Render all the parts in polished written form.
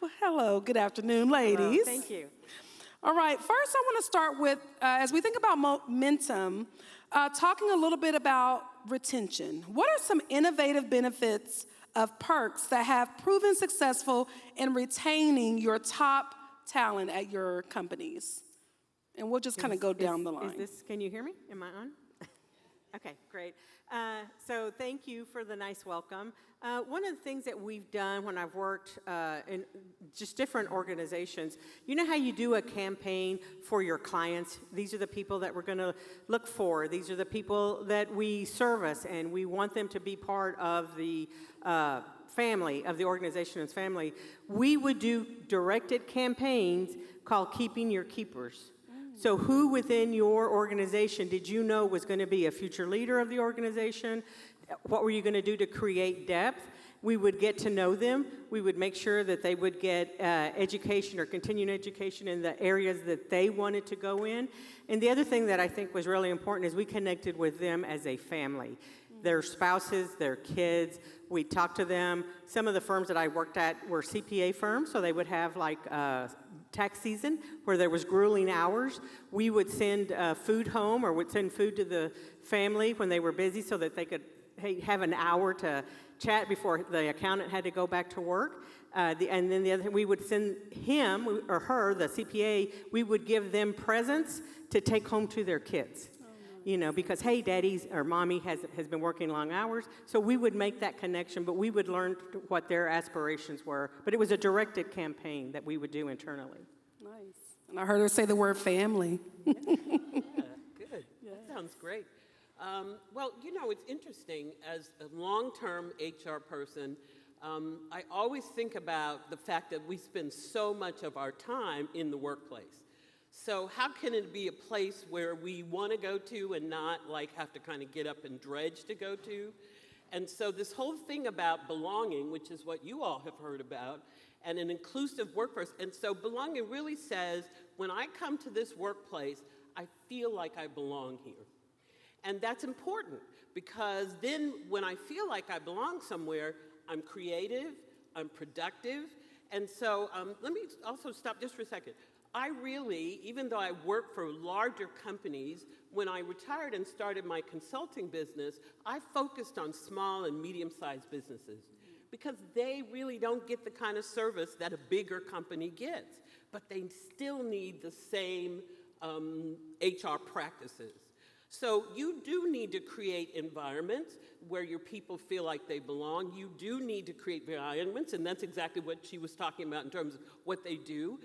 Well, hello, good afternoon, ladies. Hello, thank you. All right, first I want to start with, as we think about momentum, talking a little bit about retention. What are some innovative benefits of perks that have proven successful in retaining your top talent at your companies? And we'll just kind of go down the line. Can you hear me? Am I on? Okay, great. So thank you for the nice welcome. One of the things that we've done when I've worked in just different organizations, you know how you do a campaign for your clients? These are the people that we're going to look for. These are the people that we service, and we want them to be part of the family, of the organization's family. We would do directed campaigns called Keeping Your Keepers. So who within your organization did you know was going to be a future leader of the organization? What were you going to do to create depth? We would get to know them. We would make sure that they would get education or continuing education in the areas that they wanted to go in. And the other thing that I think was really important is we connected with them as a family. Their spouses, their kids, we talked to them. Some of the firms that I worked at were CPA firms, so they would have like tax season where there was grueling hours. We would send food home or would send food to the family when they were busy so that they could have an hour to chat before the accountant had to go back to work. And then the other thing, we would send him or her, the CPA, we would give them presents to take home to their kids. You know, because, hey, daddy's or mommy has been working long hours. So we would make that connection, but we would learn what their aspirations were. But it was a directed campaign that we would do internally. Nice. And I heard her say the word family. Yeah, good. Yeah. That sounds great. Well, you know, it's interesting. As a long-term HR person, I always think about the fact that we spend so much of our time in the workplace. So how can it be a place where we want to go to and not like have to kind of get up and dredge to go to? And so this whole thing about belonging, which is what you all have heard about, and an inclusive workforce. And so belonging really says, when I come to this workplace, I feel like I belong here. And that's important because then when I feel like I belong somewhere, I'm creative, I'm productive. And so let me also stop just for a second. I really, even though I worked for larger companies, when I retired and started my consulting business, I focused on small and medium-sized businesses because they really don't get the kind of service that a bigger company gets, but they still need the same HR practices. So you do need to create environments where your people feel like they belong. You do need to create environments, and that's exactly what she was talking about in terms of what they do.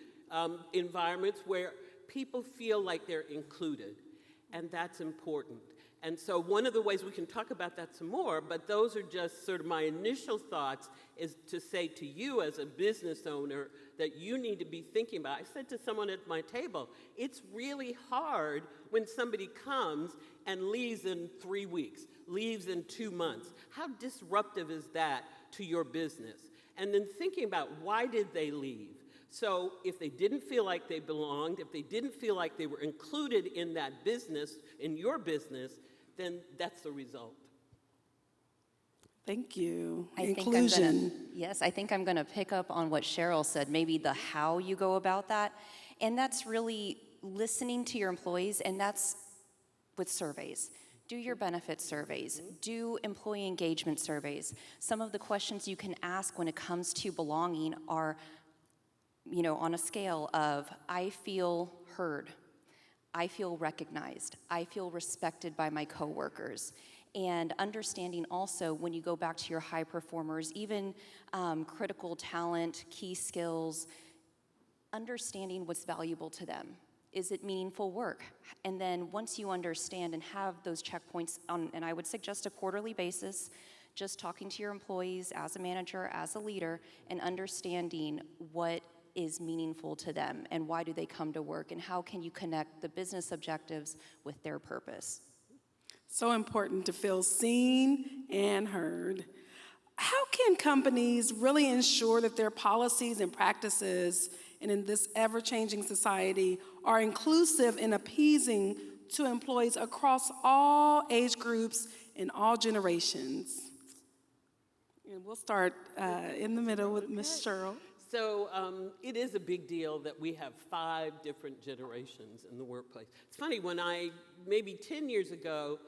Environments where people feel like they're included, and that's important. And so one of the ways we can talk about that some more, but those are just sort of my initial thoughts, is to say to you as a business owner that you need to be thinking about. I said to someone at my table, it's really hard when somebody comes and leaves in 3 weeks, leaves in 2 months. How disruptive is that to your business? And then thinking about why did they leave? So if they didn't feel like they belonged, if they didn't feel like they were included in that business, in your business, then that's the result. Thank you. I Inclusion. think I'm going to pick up on what Cheryl said, maybe the how you go about that. And that's really listening to your employees, and that's with surveys. Do your benefit surveys, do employee engagement surveys. Some of the questions you can ask when it comes to belonging are, you know, on a scale of, I feel heard, I feel recognized, I feel respected by my coworkers. And understanding also when you go back to your high performers, even critical talent, key skills, understanding what's valuable to them. Is it meaningful work? And then once you understand and have those checkpoints on, and I would suggest a quarterly basis, just talking to your employees as a manager, as a leader, and understanding what is meaningful to them and why do they come to work and how can you connect the business objectives with their purpose. So important to feel seen and heard. How can companies really ensure that their policies and practices, and in this ever-changing society, are inclusive and appeasing to employees across all age groups and all generations? And we'll start in the middle with Ms. Cheryl. So it is a big deal that we have 5 different generations in the workplace. It's funny, maybe 10 years ago,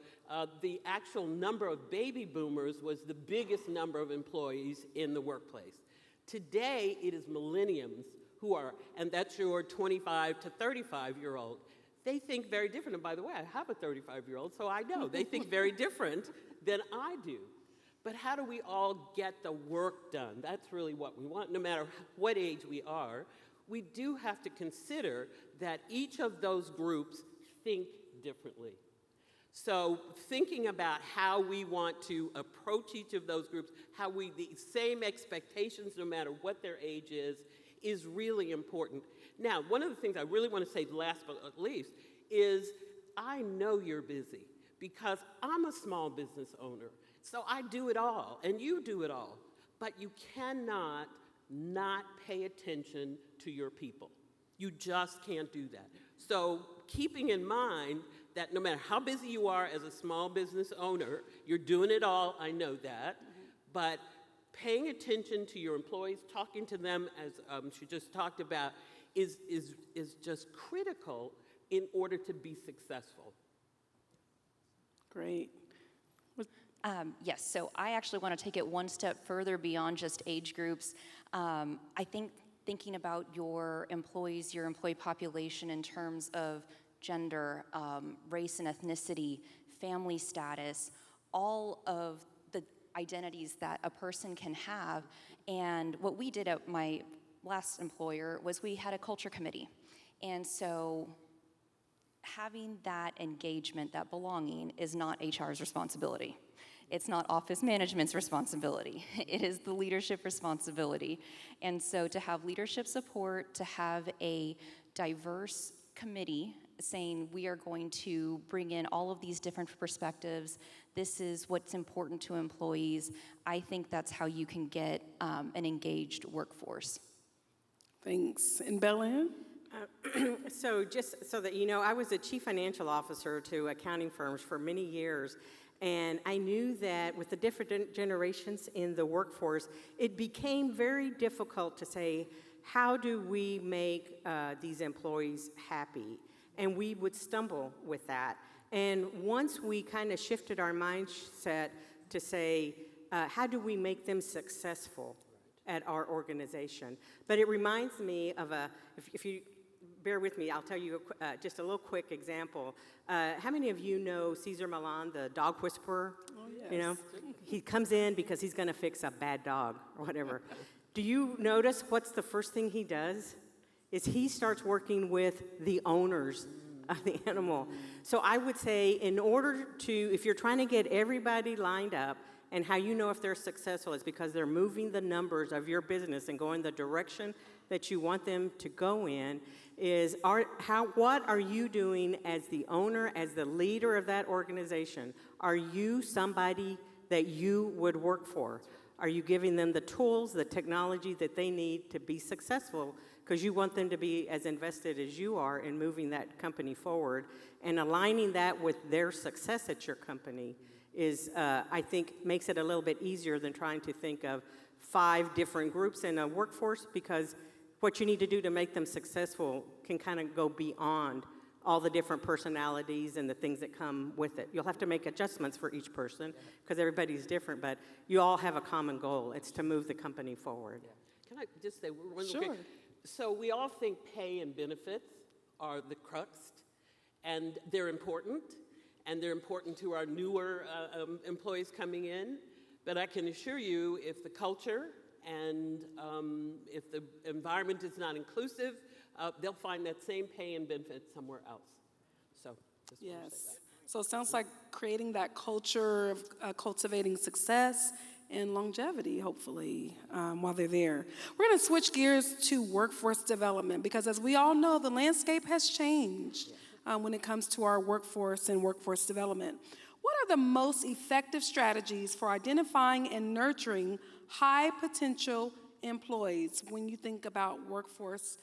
the actual number of baby boomers was the biggest number of employees in the workplace. Today, it is millennials who are, and that's your 25 to 35-year-old. They think very different. And by the way, I have a 35-year-old, so I know. They think very different than I do. But how do we all get the work done? That's really what we want, no matter what age we are. We do have to consider that each of those groups think differently. So thinking about how we want to approach each of those groups, the same expectations no matter what their age is really important. Now, one of the things I really want to say last but not least is I know you're busy because I'm a small business owner. So I do it all, and you do it all. But you cannot not pay attention to your people. You just can't do that. So keeping in mind that no matter how busy you are as a small business owner, you're doing it all, I know that, but paying attention to your employees, talking to them, as she just talked about, is just critical in order to be successful. Great. Yes, so I actually want to take it one step further beyond just age groups. I think thinking about your employees, your employee population in terms of gender, race and ethnicity, family status, all of the identities that a person can have. And what we did at my last employer was we had a culture committee. And so having that engagement, that belonging, is not HR's responsibility. It's not office management's responsibility. It is the leadership responsibility. And so to have leadership support, to have a diverse committee saying we are going to bring in all of these different perspectives, this is what's important to employees, I think that's how you can get an engaged workforce. Thanks. And Bellman? So just so that you know, I was a chief financial officer to accounting firms for many years, and I knew that with the different generations in the workforce, it became very difficult to say, how do we make these employees happy? And we would stumble with that. And once we kind of shifted our mindset to say, how do we make them successful at our organization? But it reminds me of if you bear with me, I'll tell you just a little quick example. How many of you know Cesar Millan, the dog whisperer? Oh, yes. You know, he comes in because he's going to fix a bad dog or whatever. Do you notice what's the first thing he does? Is he starts working with the owners of the animal. So I would say in order to, if you're trying to get everybody lined up, and how you know if they're successful is because they're moving the numbers of your business and going the direction that you want them to go in, is what are you doing as the owner, as the leader of that organization? Are you somebody that you would work for? Are you giving them the tools, the technology that they need to be successful? Because you want them to be as invested as you are in moving that company forward, and aligning that with their success at your company is, I think, makes it a little bit easier than trying to think of 5 different groups in a workforce, because what you need to do to make them successful can kind of go beyond all the different personalities and the things that come with it. You'll have to make adjustments for each person because everybody's different, but you all have a common goal. It's to move the company forward. Yeah. Can I just say one Sure. quick? So we all think pay and benefits are the crux, and they're important. And they're important to our newer employees coming in. But I can assure you, if the culture and if the environment is not inclusive, they'll find that same pay and benefit somewhere else. So, just want to say Yes. that. So it sounds like creating that culture of cultivating success and longevity, hopefully, while they're there. We're going to switch gears to workforce development, because as we all know, the landscape has changed. When it comes to our workforce and workforce development. What are the most effective strategies for identifying and nurturing high potential employees when you think about workforce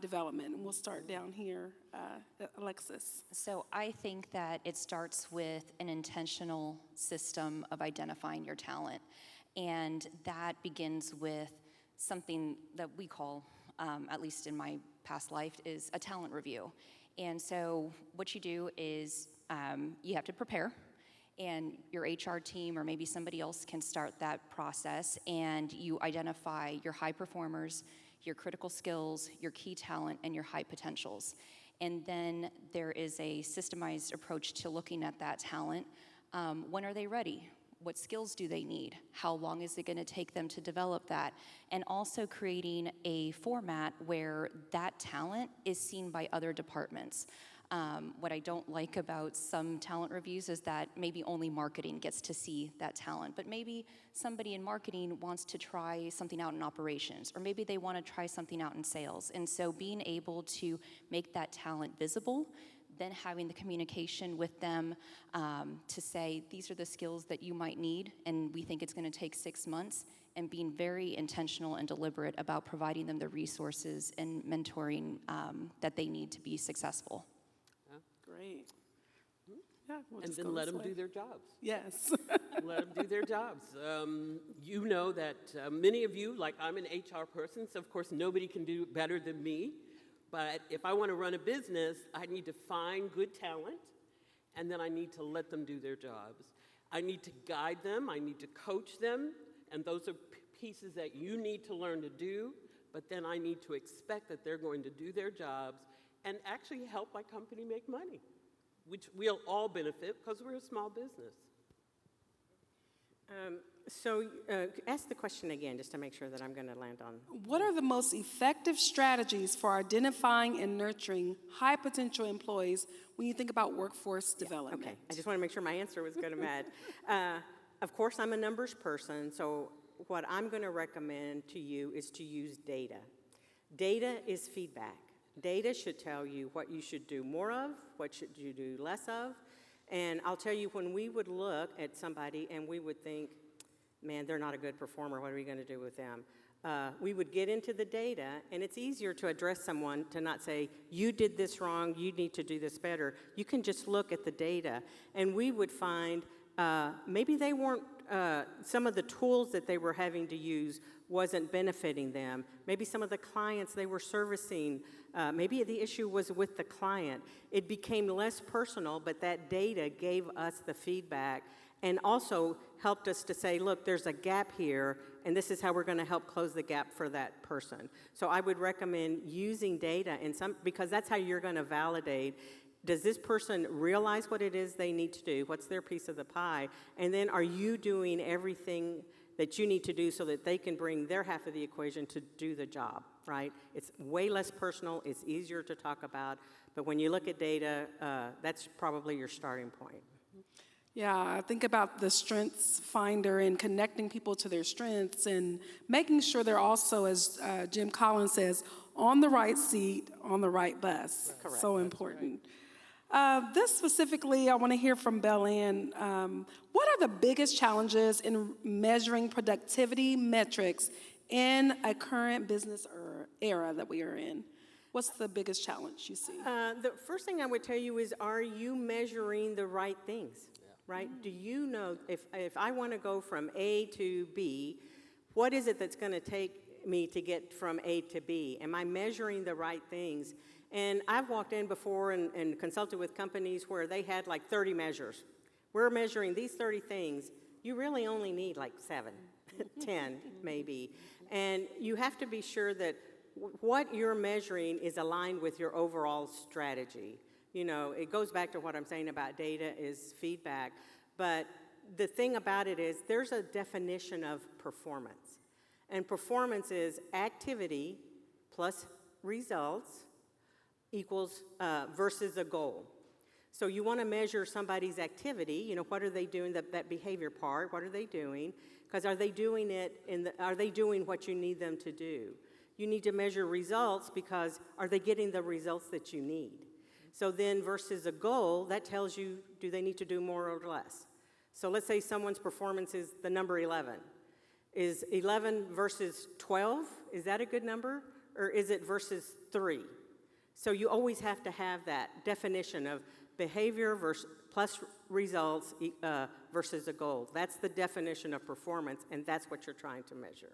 development? And we'll start down here, Alexis. So I think that it starts with an intentional system of identifying your talent. And that begins with something that we call, at least in my past life, is a talent review. And so what you do is you have to prepare, and your HR team or maybe somebody else can start that process, and you identify your high performers, your critical skills, your key talent, and your high potentials. And then there is a systemized approach to looking at that talent. When are they ready? What skills do they need? How long is it going to take them to develop that? And also creating a format where that talent is seen by other departments. What I don't like about some talent reviews is that maybe only marketing gets to see that talent, but maybe somebody in marketing wants to try something out in operations, or maybe they want to try something out in sales. And so being able to make that talent visible, then having the communication with them to say, these are the skills that you might need, and we think it's going to take 6 months, and being very intentional and deliberate about providing them the resources and mentoring that they need to be successful. Great. Yeah, we'll And just then go let this them way. do their jobs. Yes. Let them do their jobs. You know that many of you, like I'm an HR person, so of course nobody can do better than me. But if I want to run a business, I need to find good talent, and then I need to let them do their jobs. I need to guide them, I need to coach them, and those are pieces that you need to learn to do, but then I need to expect that they're going to do their jobs and actually help my company make money, which we'll all benefit because we're a small business. Ask the question again, just to make sure that I'm going to land on. What are the most effective strategies for identifying and nurturing high potential employees when you think about workforce development? Okay, I just want to make sure my answer was good, Matt. Of course, I'm a numbers person, so what I'm going to recommend to you is to use data. Data is feedback. Data should tell you what you should do more of, what should you do less of. And I'll tell you, when we would look at somebody and we would think, man, they're not a good performer, what are we going to do with them? We would get into the data, and it's easier to address someone to not say, you did this wrong, you need to do this better. You can just look at the data, and we would find maybe they weren't, some of the tools that they were having to use wasn't benefiting them. Maybe some of the clients they were servicing, maybe the issue was with the client. It became less personal, but that data gave us the feedback and also helped us to say, look, there's a gap here, and this is how we're going to help close the gap for that person. So I would recommend using data because that's how you're going to validate, does this person realize what it is they need to do? What's their piece of the pie? And then are you doing everything that you need to do so that they can bring their half of the equation to do the job, right? It's way less personal, it's easier to talk about, but when you look at data, that's probably your starting point. Yeah, I think about the strengths finder and connecting people to their strengths and making sure they're also, as Jim Collins says, on the right seat, on the right bus. Correct. So important. This specifically, I want to hear from Bellman. What are the biggest challenges in measuring productivity metrics in a current business era that we are in? What's the biggest challenge you see? The first thing I would tell you is, are you measuring the right things? Right? Do you know, if I want to go from A to B, what is it that's going to take me to get from A to B? Am I measuring the right things? And I've walked in before and consulted with companies where they had like 30 measures. We're measuring these 30 things. You really only need like 7, 10 maybe. And you have to be sure that what you're measuring is aligned with your overall strategy. You know, it goes back to what I'm saying about data is feedback. But the thing about it is there's a definition of performance. And performance is activity plus results equals versus a goal. So you want to measure somebody's activity. You know, what are they doing, that behavior part, what are they doing? Because are they doing it, are they doing what you need them to do? You need to measure results because are they getting the results that you need? So then versus a goal, that tells you, do they need to do more or less? So let's say someone's performance is the number 11. Is 11 versus 12, is that a good number? Or is it versus 3? So you always have to have that definition of behavior plus results versus a goal. That's the definition of performance, and that's what you're trying to measure.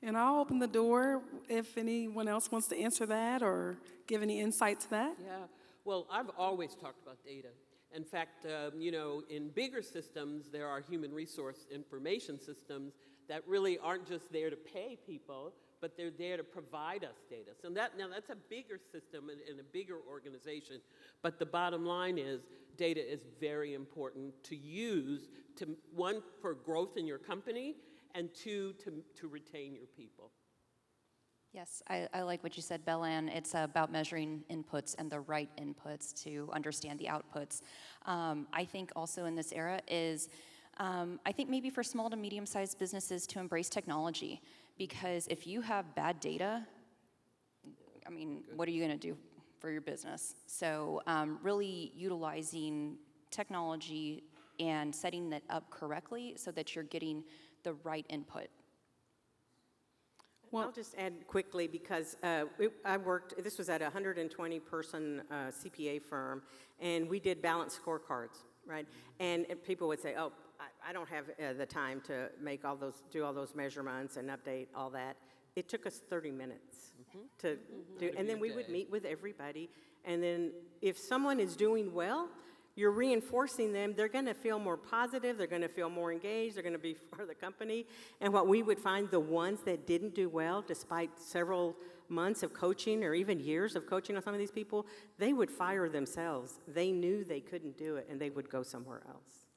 And I'll open the door if anyone else wants to answer that or give any insight to that. Yeah, well, I've always talked about data. In fact, in bigger systems, there are human resource information systems that really aren't just there to pay people, but they're there to provide us data. So that's a bigger system in a bigger organization. But the bottom line is data is very important to use, one, for growth in your company, and two, to retain your people. Yes, I like what you said, Bellman. It's about measuring inputs and the right inputs to understand the outputs. I think also in this era is, I think maybe for small to medium-sized businesses to embrace technology, because if you have bad data, I mean, what are you going to do for your business? So really utilizing technology and setting that up correctly so that you're getting the right input. Well, I'll just add quickly because this was at a 120-person CPA firm, and we did balanced scorecards, right? And people would say, oh, I don't have the time to do all those measurements and update all that. It took us 30 minutes to do, and then we would meet with everybody, and then if someone is doing well, you're reinforcing them. They're going to feel more positive. They're going to feel more engaged. They're going to be for the company. And what we would find, the ones that didn't do well, despite several months of coaching or even years of coaching on some of these people, they would fire themselves. They knew they couldn't do it, and they would go somewhere else.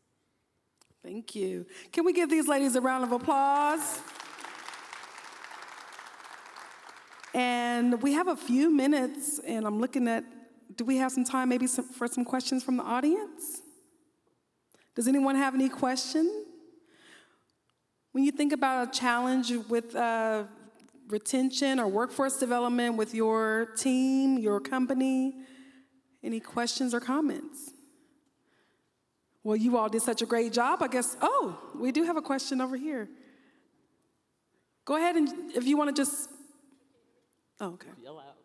Thank you. Can we give these ladies a round of applause? And we have a few minutes, and I'm looking at, do we have some time maybe for some questions from the audience? Does anyone have any question? When you think about a challenge with retention or workforce development with your team, your company, any questions or comments? Well, you all did such a great job, I guess. Oh, we do have a question over here. Go ahead, and if you want to just, oh, okay. Yell out.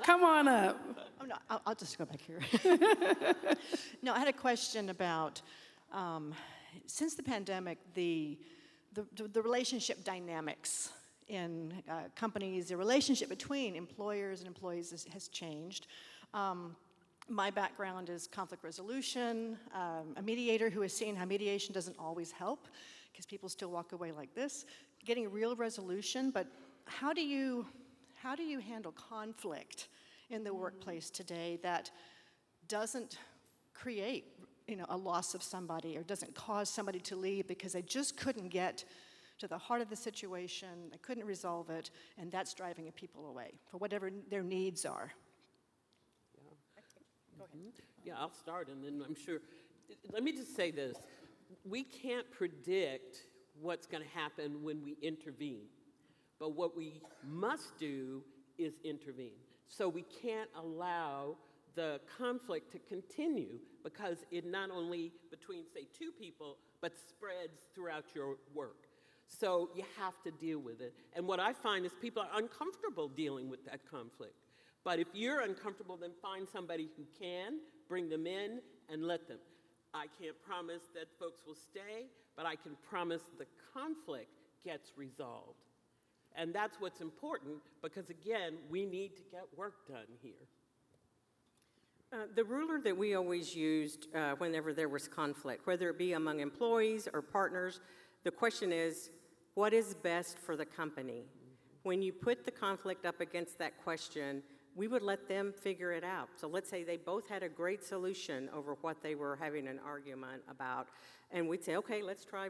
Come on up. Oh, no, I'll just go back here. No, I had a question about, since the pandemic, the relationship dynamics in companies, the relationship between employers and employees has changed. My background is conflict resolution, a mediator who has seen how mediation doesn't always help because people still walk away like this, getting a real resolution, but how do you handle conflict in the workplace today that doesn't create, a loss of somebody or doesn't cause somebody to leave because they just couldn't get to the heart of the situation, they couldn't resolve it, and that's driving people away for whatever their needs are? Go ahead. Yeah, I'll start, and then I'm sure. Let me just say this. We can't predict what's going to happen when we intervene. But what we must do is intervene. So we can't allow the conflict to continue because it not only between, say, two people, but spreads throughout your work. So you have to deal with it. And what I find is people are uncomfortable dealing with that conflict. But if you're uncomfortable, then find somebody who can, bring them in, and let them. I can't promise that folks will stay, but I can promise the conflict gets resolved. And that's what's important because, again, we need to get work done here. The ruler that we always used whenever there was conflict, whether it be among employees or partners, the question is, what is best for the company? When you put the conflict up against that question, we would let them figure it out. So let's say they both had a great solution over what they were having an argument about, and we'd say, okay, let's try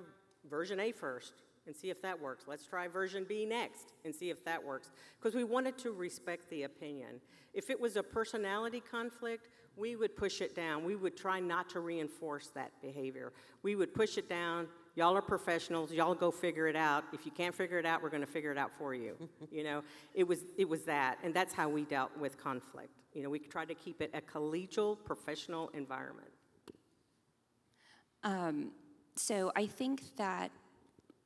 version A first and see if that works. Let's try version B next and see if that works. Because we wanted to respect the opinion. If it was a personality conflict, we would push it down. We would try not to reinforce that behavior. We would push it down. Y'all are professionals. Y'all go figure it out. If you can't figure it out, we're going to figure it out for you. It was that, and that's how we dealt with conflict. We tried to keep it a collegial, professional environment. So I think that,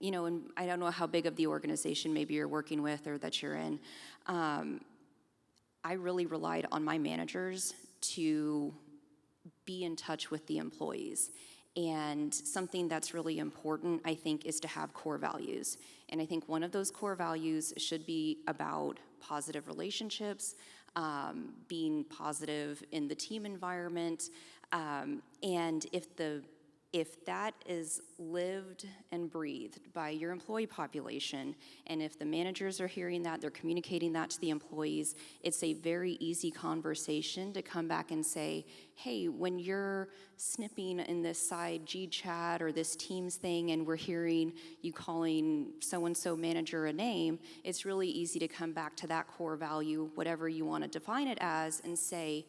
and I don't know how big of the organization maybe you're working with or that you're in, I really relied on my managers to be in touch with the employees. And something that's really important, I think, is to have core values. And I think one of those core values should be about positive relationships, being positive in the team environment, and if that is lived and breathed by your employee population, and if the managers are hearing that, they're communicating that to the employees, it's a very easy conversation to come back and say, hey, when you're snipping in this side G chat or this Teams thing and we're hearing you calling so-and-so manager a name, it's really easy to come back to that core value, whatever you want to define it as, and say,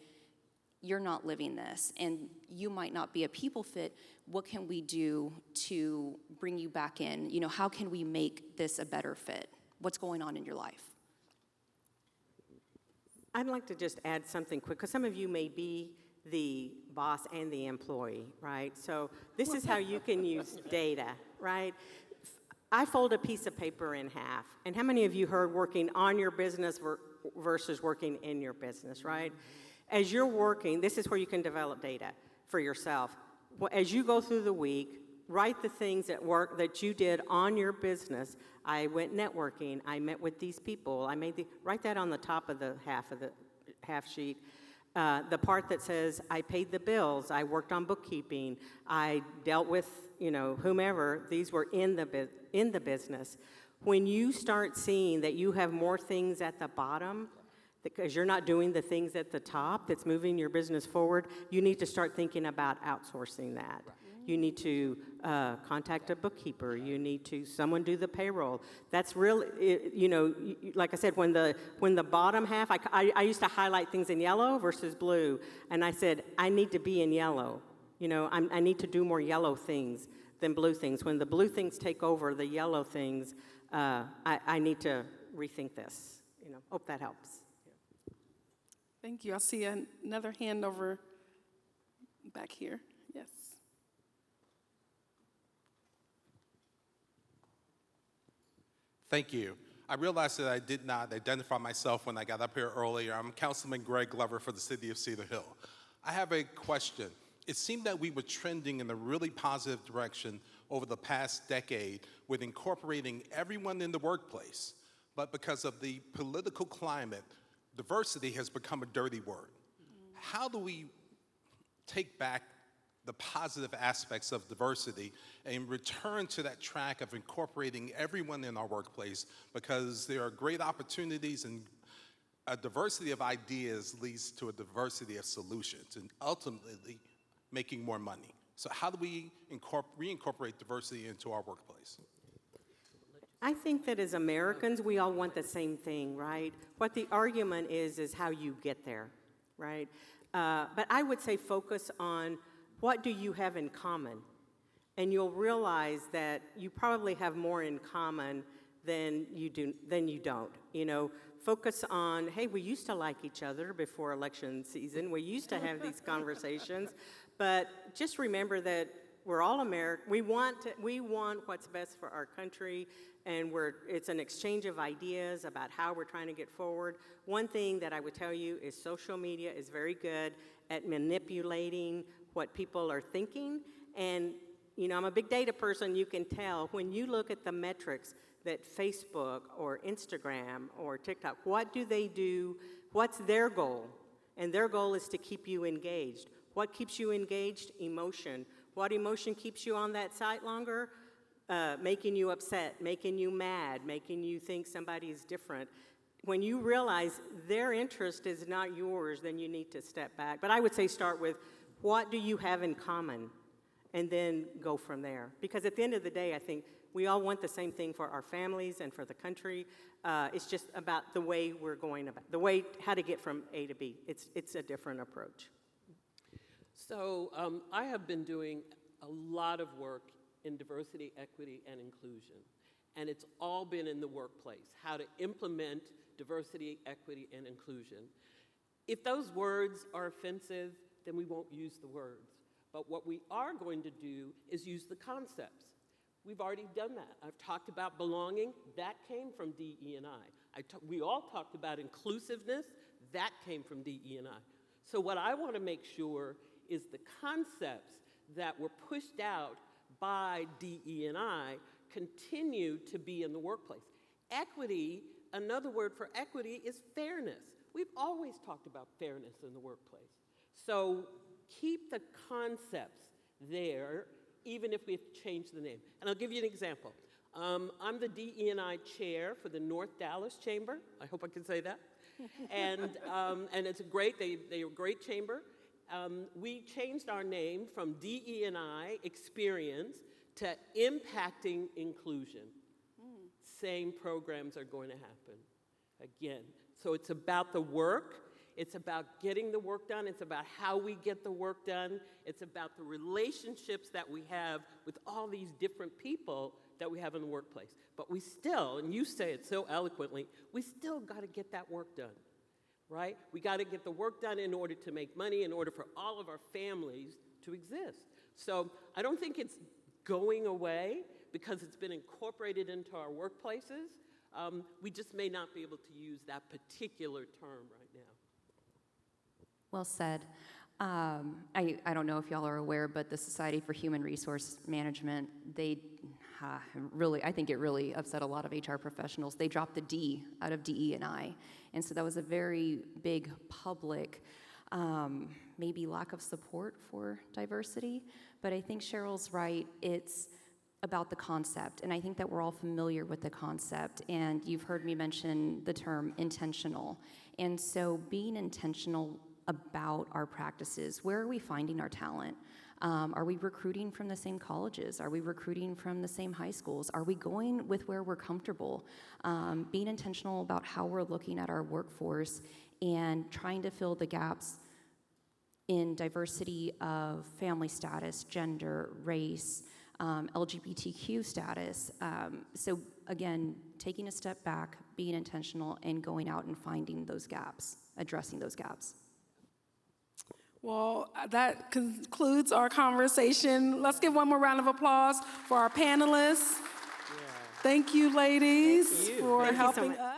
you're not living this, and you might not be a people fit. What can we do to bring you back in? You know, how can we make this a better fit? What's going on in your life? I'd like to just add something quick, because some of you may be the boss and the employee, right? So this is how you can use data, right? I fold a piece of paper in half, and how many of you heard working on your business versus working in your business, right? As you're working, this is where you can develop data for yourself. As you go through the week, write the things at work that you did on your business. I went networking, I met with these people, write that on the top of the half sheet. The part that says, I paid the bills, I worked on bookkeeping, I dealt with, whomever, these were in the business. When you start seeing that you have more things at the bottom, because you're not doing the things at the top that's moving your business forward, you need to start thinking about outsourcing that. Right. You need to contact a bookkeeper. You need to someone do the payroll. That's really, like I said, when the bottom half, I used to highlight things in yellow versus blue, and I said, I need to be in yellow. I need to do more yellow things than blue things. When the blue things take over the yellow things, I need to rethink this. Hope that helps. Thank you. I see another hand over back here. Yes. Thank you. I realized that I did not identify myself when I got up here earlier. I'm Councilman Greg Glover for the City of Cedar Hill. I have a question. It seemed that we were trending in a really positive direction over the past decade with incorporating everyone in the workplace. But because of the political climate, diversity has become a dirty word. How do we take back the positive aspects of diversity and return to that track of incorporating everyone in our workplace, because there are great opportunities, and a diversity of ideas leads to a diversity of solutions and ultimately making more money. So how do we reincorporate diversity into our workplace? I think that as Americans, we all want the same thing, right? What the argument is how you get there, right? But I would say focus on what do you have in common? And you'll realize that you probably have more in common than you don't. Focus on, hey, we used to like each other before election season. We used to have these conversations. But just remember that we're all American. We want what's best for our country, and it's an exchange of ideas about how we're trying to get forward. One thing that I would tell you is social media is very good at manipulating what people are thinking. And, I'm a big data person. You can tell when you look at the metrics that Facebook or Instagram or TikTok, what do they do? What's their goal? And their goal is to keep you engaged. What keeps you engaged? Emotion. What emotion keeps you on that site longer? Making you upset, making you mad, making you think somebody is different. When you realize their interest is not yours, then you need to step back. But I would say start with, what do you have in common? And then go from there. Because at the end of the day, I think we all want the same thing for our families and for the country. It's just about the way we're going about, how to get from A to B. It's a different approach. So I have been doing a lot of work in diversity, equity, and inclusion. And it's all been in the workplace, how to implement diversity, equity, and inclusion. If those words are offensive, then we won't use the words. But what we are going to do is use the concepts. We've already done that. I've talked about belonging. That came from DE&I. We all talked about inclusiveness. That came from DE&I. So what I want to make sure is the concepts that were pushed out by DE&I continue to be in the workplace. Equity, another word for equity is fairness. We've always talked about fairness in the workplace. So keep the concepts there, even if we have to change the name. And I'll give you an example. I'm the DE&I chair for the North Dallas Chamber. I hope I can say that. And it's a great, they're a great chamber. We changed our name from DE&I Experience to Impacting Inclusion. Same programs are going to happen again. So it's about the work. It's about getting the work done. It's about how we get the work done. It's about the relationships that we have with all these different people that we have in the workplace. But we still, and you say it so eloquently, we still got to get that work done, right? We got to get the work done in order to make money, in order for all of our families to exist. So I don't think it's going away because it's been incorporated into our workplaces. We just may not be able to use that particular term right now. Well said. I don't know if y'all are aware, but the Society for Human Resource Management, they really, I think it really upset a lot of HR professionals. They dropped the D out of DE&I. And so that was a very big public, maybe lack of support for diversity. But I think Cheryl's right. It's about the concept. And I think that we're all familiar with the concept. And you've heard me mention the term intentional. And so being intentional about our practices. Where are we finding our talent? Are we recruiting from the same colleges? Are we recruiting from the same high schools? Are we going with where we're comfortable? Being intentional about how we're looking at our workforce and trying to fill the gaps in diversity of family status, gender, race, LGBTQ status. So again, taking a step back, being intentional, and going out and finding those gaps, addressing those gaps. Well, that concludes our conversation. Let's give one more round of applause for our panelists. Yeah. Thank you, ladies, Thank you. for Thank you so helping much. us.